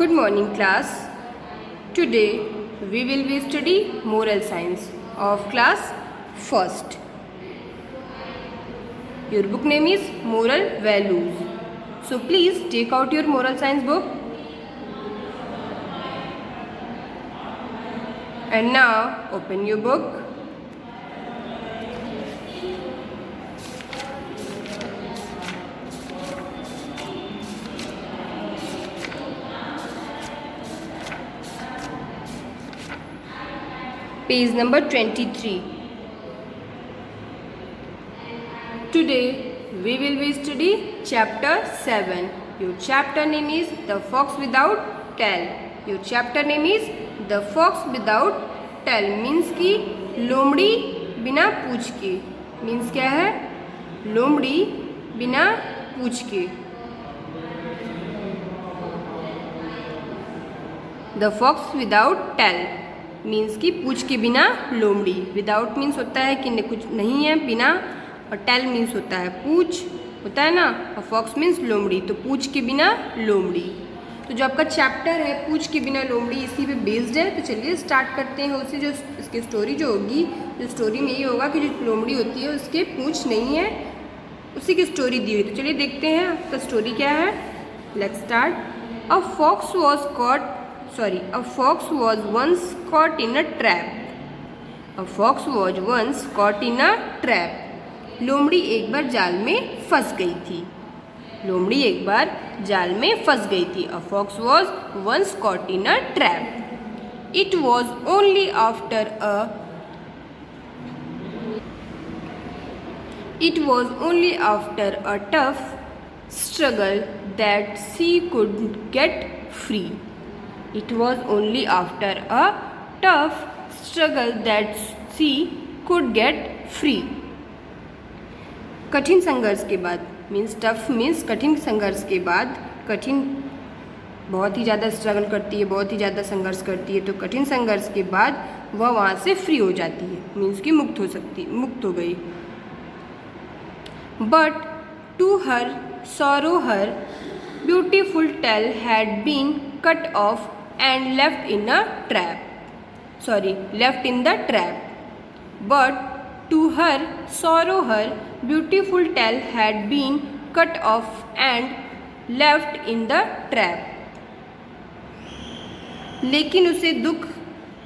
Good morning class. Today we will be study moral science of class first. Your book name is Moral Values. So please take out your moral science book. And now open your book. Page number 23. Today we will be study chapter 7. Your chapter name is The Fox Without Tail. Your chapter name is The Fox Without Tail. Means कि लोमड़ी बिना पूंछ के. Means क्या है? लोमड़ी बिना पूंछ के. The Fox Without Tail means कि पूछ के बिना लोमड़ी. विदाउट मीन्स होता है कि कुछ नहीं है, बिना, और टेल मीन्स होता है पूछ, होता है ना, और फॉक्स मीन्स लोमड़ी. तो पूछ के बिना लोमड़ी. तो जो आपका चैप्टर है पूछ के बिना लोमड़ी इसी पे बेस्ड है. तो चलिए स्टार्ट करते हैं. उसी जो इसकी स्टोरी जो होगी, जो स्टोरी में ये होगा कि जो लोमड़ी होती है उसके पूछ नहीं है, उसी की स्टोरी दी हुई. तो चलिए देखते हैं आपका स्टोरी क्या है. Let's start. A fox was once caught in a trap. A fox was once caught in a trap. लोमड़ी एक बार जाल में फंस गई थी. लोमड़ी एक बार जाल में फंस गई थी. A fox was once caught in a trap. It was only after a tough struggle that she could get free. It was only after a tough struggle that she could get free. कठिन संघर्ष के बाद, means tough means कठिन संघर्ष के बाद, कठिन बहुत ही ज़्यादा स्ट्रगल करती है, बहुत ही ज़्यादा संघर्ष करती है. तो कठिन संघर्ष के बाद वह वहाँ से फ्री हो जाती है, मीन्स कि मुक्त हो गई. But to her sorrow her beautiful tail had been cut off and left in the trap. But to her sorrow her beautiful tail had been cut off and left in the trap. लेकिन उसे दुख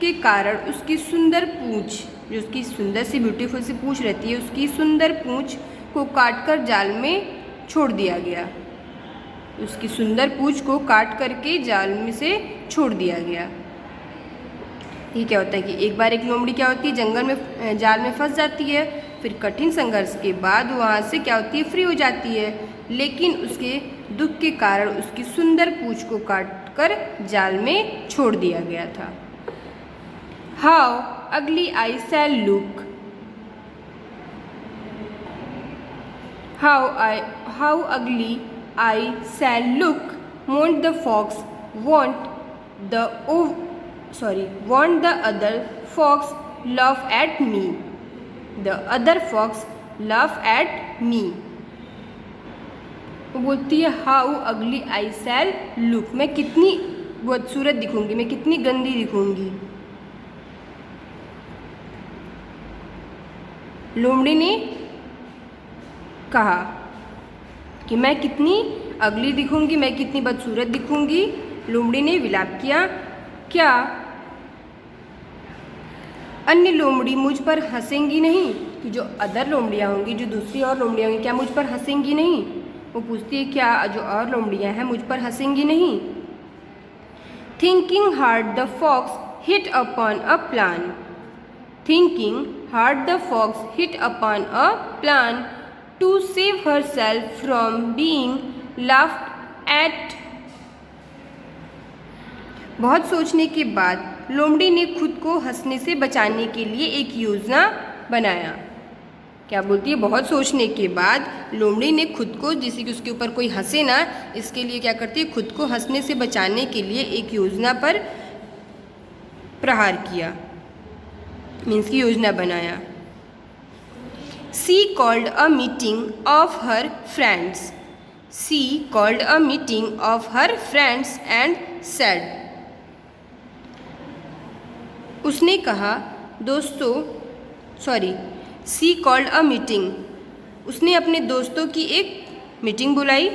के कारण उसकी सुंदर पूंछ, जो उसकी सुंदर सी ब्यूटीफुल सी पूंछ रहती है, उसकी सुंदर पूंछ को काटकर जाल में छोड़ दिया गया. उसकी सुंदर पूंछ को काट करके जाल में से छोड़ दिया गया. ये क्या होता है कि एक बार एक लोमड़ी क्या होती है, जंगल में जाल में फंस जाती है. फिर कठिन संघर्ष के बाद वहाँ से क्या होती है, फ्री हो जाती है. लेकिन उसके दुख के कारण उसकी सुंदर पूंछ को काट कर जाल में छोड़ दिया गया था. हाउ अगली आई शैल look. How ugly I shall look, won't the fox want the other fox laugh at me. The other fox laugh at me. वो बोलती है हाउ अगली आई शैल लुक, मैं कितनी बदसूरत दिखूंगी, मैं कितनी गंदी दिखूंगी. लोमड़ी ने कहा कि मैं कितनी अगली दिखूंगी, मैं कितनी बदसूरत दिखूंगी. लोमड़ी ने विलाप किया. क्या अन्य लोमड़ी मुझ पर हंसेंगी नहीं, कि जो अदर लोमड़ियाँ होंगी, जो दूसरी और लोमड़ियाँ होंगी, क्या मुझ पर हंसेंगी नहीं. वो पूछती है क्या जो और लोमड़ियाँ हैं मुझ पर हंसेंगी नहीं. Thinking hard the fox hit upon a plan. Thinking hard the fox hit upon a plan to save herself from being laughed at. बहुत सोचने के बाद लोमड़ी ने खुद को हंसने से बचाने के लिए एक योजना बनाया. क्या बोलती है, बहुत सोचने के बाद लोमड़ी ने खुद को, जिससे कि उसके ऊपर कोई हंसे ना, इसके लिए क्या करती है, खुद को हंसने से बचाने के लिए एक योजना पर प्रहार किया, मीन्स की योजना बनाया. She called a meeting of her friends. She called a meeting of her friends and said, उसने कहा सी कॉल्ड अ मीटिंग, उसने अपने दोस्तों की एक मीटिंग बुलाई,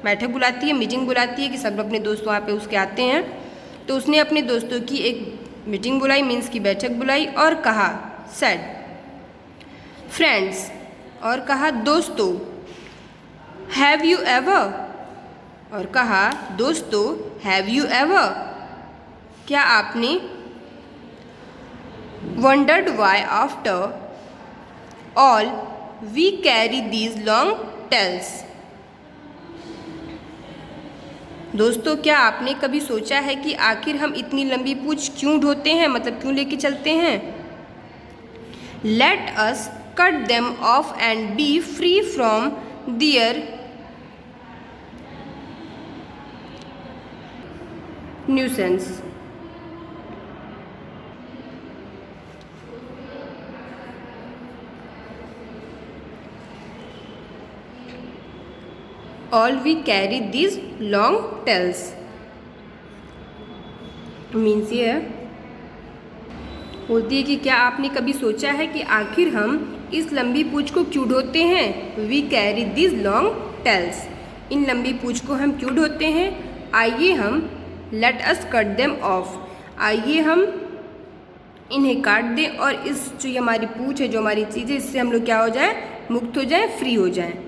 बैठक बुलाती है, मीटिंग बुलाती है कि सब अपने दोस्त वहाँ पे उसके आते हैं। तो उसने अपने दोस्तों की एक मीटिंग बुलाई, मीन्स की बैठक बुलाई, और कहा सेड फ्रेंड्स, और कहा दोस्तों, हैव यू एवर, और कहा दोस्तों हैव यू एवर, क्या आपने, wondered why after all we carry these long tails, दोस्तों क्या आपने कभी सोचा है कि आखिर हम इतनी लंबी पूंछ क्यों ढोते हैं, मतलब क्यों लेके चलते हैं। Let us cut them off and be free from their nuisance. All we carry these long tails, means ये होती है कि क्या आपने कभी सोचा है कि आखिर हम इस लंबी पूंछ को क्यों ढोते हैं। We carry this long tails, इन लंबी पूंछ को हम क्यों ढोते हैं। आइए हम let us cut them off, आइए हम इन्हें काट दें और इस जो ये हमारी पूंछ है, जो हमारी चीज़ है, इससे हम लोग क्या हो जाए, मुक्त हो जाए, फ्री हो जाए।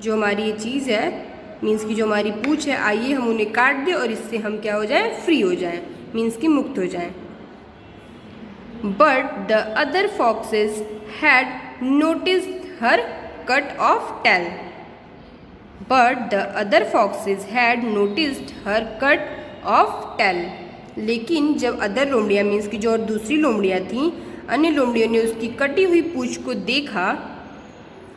जो हमारी ये चीज़ है मीन्स की जो हमारी पूंछ है, आइए हम उन्हें काट दें और इससे हम क्या हो जाए, फ्री हो जाए, मीन्स की मुक्त हो जाए। But the other foxes had noticed her cut off tail. But the other foxes had noticed her cut off tail. लेकिन जब अदर लोमड़ियाँ मीन्स की जो और दूसरी लोमड़ियाँ थीं, अन्य लोमड़ियों ने उसकी कटी हुई पूंछ को देखा,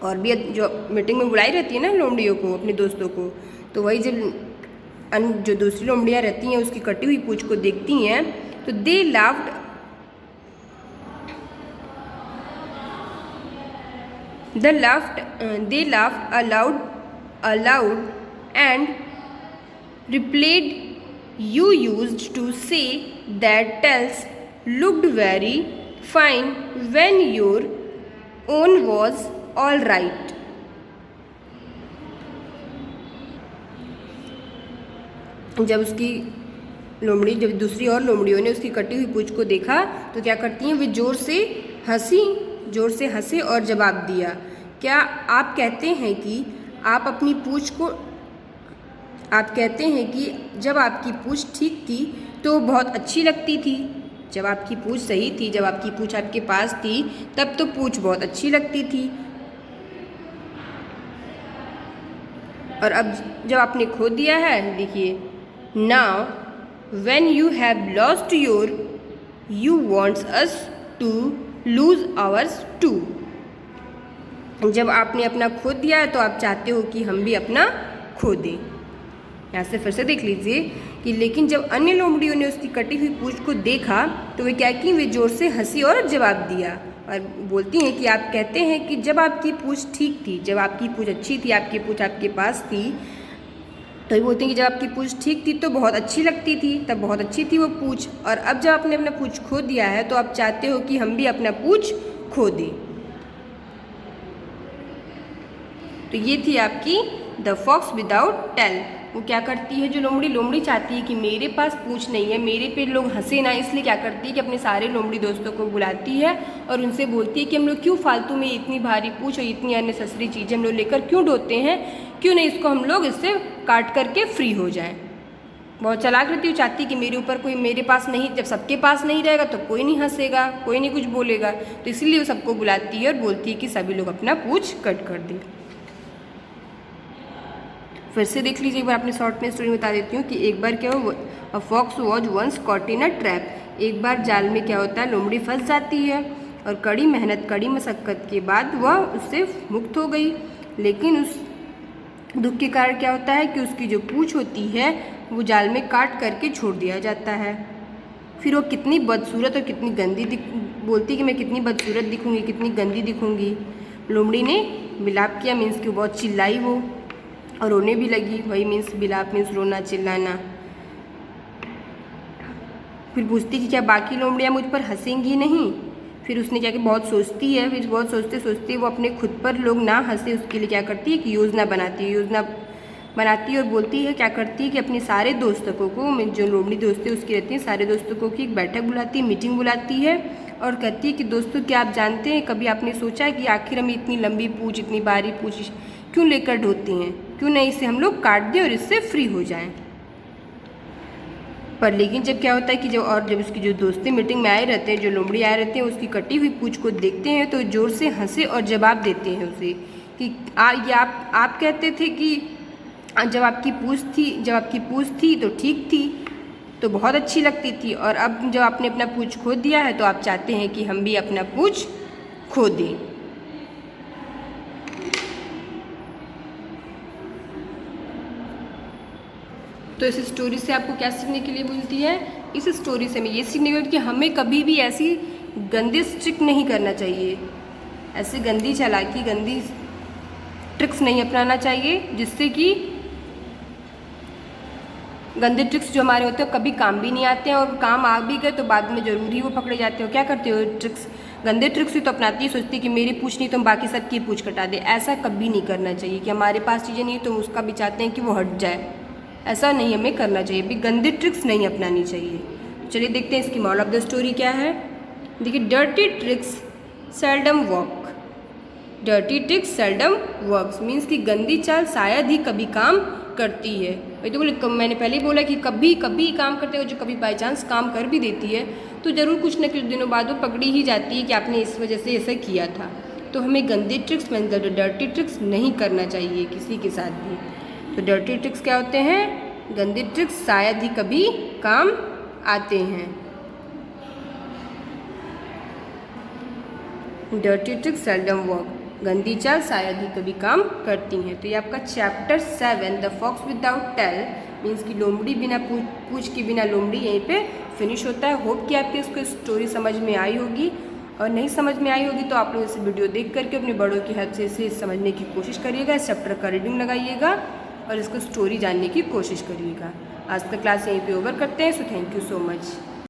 और भी जो मीटिंग में बुलाई रहती है ना लोमड़ियों को, अपने दोस्तों को, तो वही जब जो दूसरी लोमड़ियाँ रहती हैं उसकी कटी हुई पूंछ को देखती हैं तो दे laughed aloud and replied, you used to say that tails looked very fine when your own was all right. जब दूसरी और लोमड़ियों ने उसकी कटी हुई पूंछ को देखा तो क्या करती हैं, वे जोर से हंसे और जवाब दिया, क्या आप कहते हैं कि जब आपकी पूंछ ठीक थी तो बहुत अच्छी लगती थी। जब आपकी पूंछ सही थी, जब आपकी पूंछ आपके पास थी, तब तो पूंछ बहुत अच्छी लगती थी, और अब जब आपने खो दिया है, देखिए, now when you have lost your you wants us to lose ours too. जब आपने अपना खो दिया है तो आप चाहते हो कि हम भी अपना खो दें। यहाँ से फिर से देख लीजिए कि लेकिन जब अन्य लोमड़ियों ने उसकी कटी हुई पूंछ को देखा तो वे क्या की, वे जोर से हंसी और जवाब दिया और बोलती हैं कि आप कहते हैं कि जब आपकी पूंछ ठीक थी, जब आपकी पूंछ अच्छी थी, आपकी पूंछ आपके पास थी, तो ये बोलते हैं कि जब आपकी पूंछ ठीक थी तो बहुत अच्छी लगती थी, तब बहुत अच्छी थी वो पूंछ, और अब जब आपने अपना पूंछ खो दिया है तो आप चाहते हो कि हम भी अपना पूंछ खो दें। तो ये थी आपकी द फॉक्स विदाउट टेल। वो क्या करती है, जो लोमड़ी चाहती है कि मेरे पास पूंछ नहीं है, मेरे पे लोग हंसे ना, इसलिए क्या करती है कि अपने सारे लोमड़ी दोस्तों को बुलाती है और उनसे बोलती है कि हम लोग क्यों फालतू में इतनी भारी पूंछ और इतनी अननेसेसरी चीज़ें हम लोग लेकर क्यों ढोते हैं, क्यों नहीं इसको हम लोग इससे काट करके फ्री हो जाएं। बहुत चालाक रहती है, चाहती कि मेरे ऊपर कोई, मेरे पास नहीं, जब सबके पास नहीं रहेगा तो कोई नहीं हंसेगा, कोई नहीं कुछ बोलेगा, तो इसलिए वो सबको बुलाती है और बोलती है कि सभी लोग अपना पूंछ कट कर दें। फिर से देख लीजिए एक बार, अपने शॉर्ट में स्टोरी बता देती हूँ कि एक बार क्या हो, a fox was once caught in a trap. एक बार जाल में क्या होता है, लोमड़ी फंस जाती है और कड़ी मेहनत, कड़ी मशक्क़त के बाद वह उससे मुक्त हो गई। लेकिन उस दुख के कारण क्या होता है कि उसकी जो पूंछ होती है वो जाल में काट करके छोड़ दिया जाता है। फिर वो कितनी बदसूरत और कितनी गंदी बोलती कि मैं कितनी बदसूरत दिखूँगी, कितनी गंदी दिखूँगी। लोमड़ी ने विलाप किया, मीन्स कि बहुत चिल्लाई वो और रोने भी लगी। वही मीन्स बिलाप मीन्स रोना चिल्लाना। फिर पूछती कि क्या बाकी लोमड़ियाँ मुझ पर हंसेंगी नहीं। फिर उसने क्या कि बहुत सोचती है, फिर बहुत सोचते सोचते वो अपने खुद पर लोग ना हंसे उसके लिए क्या करती है कि योजना बनाती है और बोलती है, क्या करती है कि अपने सारे दोस्तों को, जो लोमड़ी दोस्तें उसकी रहती हैं, सारे दोस्तों की एक बैठक बुलाती है, मीटिंग बुलाती है और कहती है कि दोस्तों क्या आप जानते हैं, कभी आपने सोचा है कि आखिर हम इतनी लंबी पूँछ, इतनी बारी पूँछ क्यों लेकर ढोते हैं, क्यों नहीं इसे हम लोग काट दें और इससे फ्री हो जाएं। पर लेकिन जब क्या होता है कि जब उसकी जो दोस्तें मीटिंग में आए रहते हैं, जो लोमड़ी आए रहते हैं, उसकी कटी हुई पूँछ को देखते हैं तो ज़ोर से हंसे और जवाब देते हैं उसे कि ये आप कहते थे कि जब आपकी पूँछ थी तो ठीक थी, तो बहुत अच्छी लगती थी, और अब जब आपने अपना पूँछ खो दिया है तो आप चाहते हैं कि हम भी अपना पूँछ खो दें। तो इस स्टोरी से आपको क्या सीखने के लिए मिलती है? इस स्टोरी से हमें ये सीखने को मिलती है कि हमें कभी भी ऐसी गंदी ट्रिक नहीं करना चाहिए, ऐसी गंदी चालाकी, गंदी ट्रिक्स नहीं अपनाना चाहिए, जिससे कि गंदे ट्रिक्स जो हमारे होते हैं कभी काम भी नहीं आते हैं, और काम आ भी गए तो बाद में ज़रूर ही वो पकड़े जाते हो। क्या करते हो ट्रिक्स, गंदे ट्रिक्स ही तो अपनाती है, सोचती है कि मेरी पूछ नहीं तो हम बाकी सबकी पूछ कटा दे। ऐसा कभी नहीं करना चाहिए कि हमारे पास चीज़ें नहीं तो उसका भी चाहते हैं कि वो हट जाए, ऐसा नहीं हमें करना चाहिए, भी गंदे ट्रिक्स नहीं अपनानी चाहिए। चलिए देखते हैं इसकी मॉरल ऑफ द स्टोरी क्या है। देखिए, dirty tricks seldom work. Dirty tricks seldom works means कि गंदी चाल शायद ही कभी काम करती है। वही तो बोले, मैंने पहले ही बोला कि कभी कभी काम करते हो, जो कभी बाई चांस काम कर भी देती है तो ज़रूर कुछ न कुछ दिनों बाद वो पकड़ी ही जाती है कि आपने इस वजह से ऐसा किया था। तो हमें गंदे ट्रिक्स मतलब डर्टी ट्रिक्स नहीं करना चाहिए किसी के साथ भी। तो डर्टी ट्रिक्स क्या होते हैं? गंदे ट्रिक्स शायद ही कभी काम आते हैं। डर्टी ट्रिक्स सेल्डम वर्क, गंदी चाल शायद ही कभी काम करती हैं। तो ये आपका chapter 7 the fox without tail means कि लोमड़ी बिना पूछ के बिना लोमड़ी यहीं पे फिनिश होता है। होप कि आपकी इसको स्टोरी समझ में आई होगी, और नहीं समझ में आई होगी तो आप लोग इस वीडियो देख करके अपने बड़ों की हेल्प से इसे समझने की कोशिश करिएगा, इस चैप्टर का रीडिंग लगाइएगा और इसको स्टोरी जानने की कोशिश करिएगा। आज का क्लास यहीं पे ओवर करते हैं। So thank you so much.